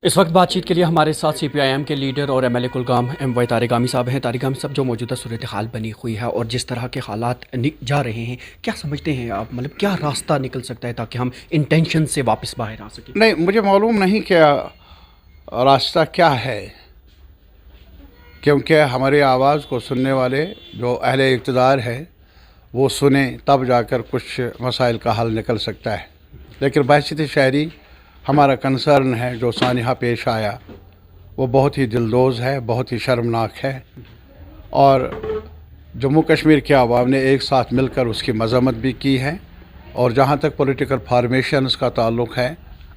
اس وقت بات چیت کے لیے ہمارے ساتھ سی پی آئی ایم کے لیڈر اور MLA کلگام MY طارق گامی صاحب ہیں۔ طارق گامی صاحب، جو موجودہ صورتحال بنی ہوئی ہے اور جس طرح کے حالات جا رہے ہیں، کیا سمجھتے ہیں آپ؟ مطلب کیا راستہ نکل سکتا ہے تاکہ ہم انٹینشن سے واپس باہر آ سکیں؟ نہیں، مجھے معلوم نہیں کہ راستہ کیا ہے، کیونکہ ہماری آواز کو سننے والے جو اہل اقتدار ہے وہ سنیں، تب جا کر کچھ مسائل کا حل نکل سکتا ہے۔ لیکن بحیثیت شہری ہمارا کنسرن ہے جو سانحہ پیش آیا وہ بہت ہی دلدوز ہے، بہت ہی شرمناک ہے، اور جموں کشمیر کے عوام نے ایک ساتھ مل کر اس کی مذمت بھی کی ہے۔ اور جہاں تک پولیٹیکل فارمیشنز کا تعلق ہے،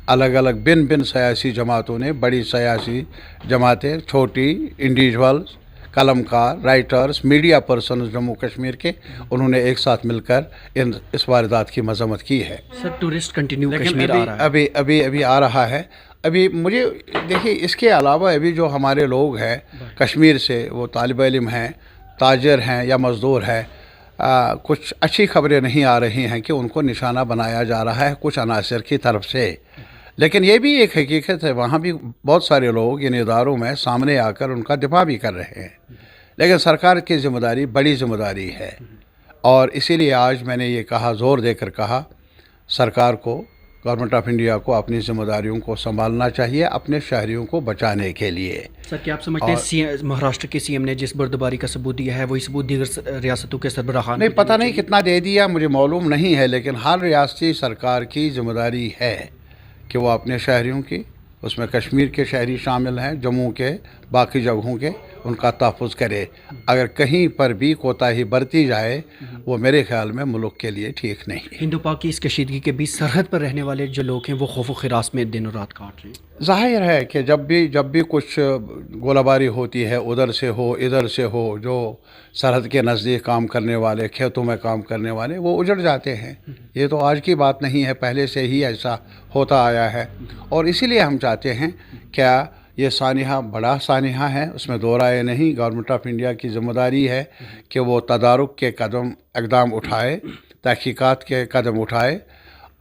الگ الگ بن سیاسی جماعتوں نے، بڑی سیاسی جماعتیں، چھوٹی انڈیویجولز، قلم کار، writers, media persons Jammu Kashmir کے، انہوں نے ایک ساتھ مل کر اس واردات کی مذمت کی ہے۔ سر، ٹورسٹ کنٹینیو لیکن کشمیر آ رہا ہے۔ ابھی آ رہا ہے۔ ابھی مجھے دیکھیے، اس کے علاوہ ابھی جو ہمارے لوگ ہیں کشمیر سے، وہ طالب علم ہیں، تاجر ہیں یا مزدور ہیں، کچھ اچھی خبریں نہیں آ رہی ہیں کہ ان کو نشانہ بنایا جا رہا ہے کچھ عناصر کی طرف سے۔ لیکن یہ بھی ایک حقیقت ہے، وہاں بھی بہت سارے لوگ ان اداروں میں سامنے آ کر ان کا دفاع بھی کر رہے ہیں۔ لیکن سرکار کی ذمہ داری بڑی ذمہ داری ہے، اور اسی لیے آج میں نے یہ کہا، زور دے کر کہا، سرکار کو، گورنمنٹ آف انڈیا کو اپنی ذمہ داریوں کو سنبھالنا چاہیے اپنے شہریوں کو بچانے کے لیے۔ سر، کیا آپ سمجھتے ہیں مہاراشٹر کے CM نے جس بردباری کا ثبوت دیا ہے وہی ثبوت دیگر ریاستوں کے سربراہان؟ نہیں، پتہ نہیں کتنا دے دیا، مجھے معلوم نہیں ہے، لیکن ہر ریاستی سرکار کی ذمہ داری ہے کہ وہ اپنے شہریوں کی، اس میں کشمیر کے شہری شامل ہیں، جموں کے، باقی جگہوں کے، ان کا تحفظ کرے۔ اگر کہیں پر بھی کوتاہی برتی جائے، وہ میرے خیال میں ملک کے لیے ٹھیک نہیں ہے۔ ہندو پاک کی اس کشیدگی کے بیچ سرحد پر رہنے والے جو لوگ ہیں وہ خوف و ہراس میں دن و رات کاٹ رہے ہیں۔ ظاہر ہے کہ جب بھی کچھ گولہ باری ہوتی ہے، ادھر سے ہو ادھر سے ہو، جو سرحد کے نزدیک کام کرنے والے، کھیتوں میں کام کرنے والے، وہ اجڑ جاتے ہیں۔ یہ تو آج کی بات نہیں ہے، پہلے سے ہی ایسا ہوتا آیا ہے، اور اسی لیے ہم چاہتے ہیں کیا یہ سانحہ بڑا سانحہ ہے، اس میں دو رائے نہیں۔ گورنمنٹ آف انڈیا کی ذمہ داری ہے کہ وہ تدارک کے اقدام اٹھائے، تحقیقات کے قدم اٹھائے،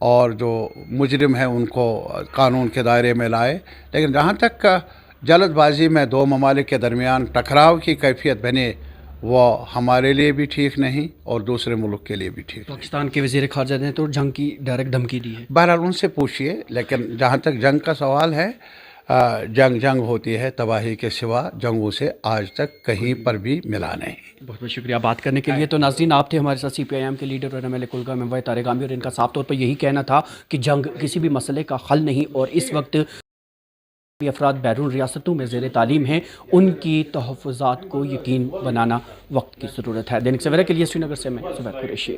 اور جو مجرم ہیں ان کو قانون کے دائرے میں لائے۔ لیکن جہاں تک جلد بازی میں دو ممالک کے درمیان ٹکراؤ کی کیفیت بنے، وہ ہمارے لیے بھی ٹھیک نہیں اور دوسرے ملک کے لیے بھی ٹھیک نہیں۔ پاکستان کے وزیر خارجہ نے تو جنگ کی ڈائریکٹ دھمکی دی ہے۔ بہرحال ان سے پوچھئے، لیکن جہاں تک جنگ کا سوال ہے، جنگ ہوتی ہے، تباہی کے سوا جنگوں سے آج تک کہیں پر بھی ملا نہیں۔ بہت بہت شکریہ بات کرنے کے لیے۔ تو ناظرین، آپ تھے ہمارے ساتھ CPIM کے لیڈر اور MLA کلگام MY طارق گامی، اور ان کا صاف طور پر یہی کہنا تھا کہ جنگ کسی بھی مسئلے کا حل نہیں، اور اس وقت افراد بیرون ریاستوں میں زیر تعلیم ہیں، ان کی تحفظات کو یقین بنانا وقت کی ضرورت ہے۔ دینک سویرا کے لیے سری نگر سے میں زبیر قریشی۔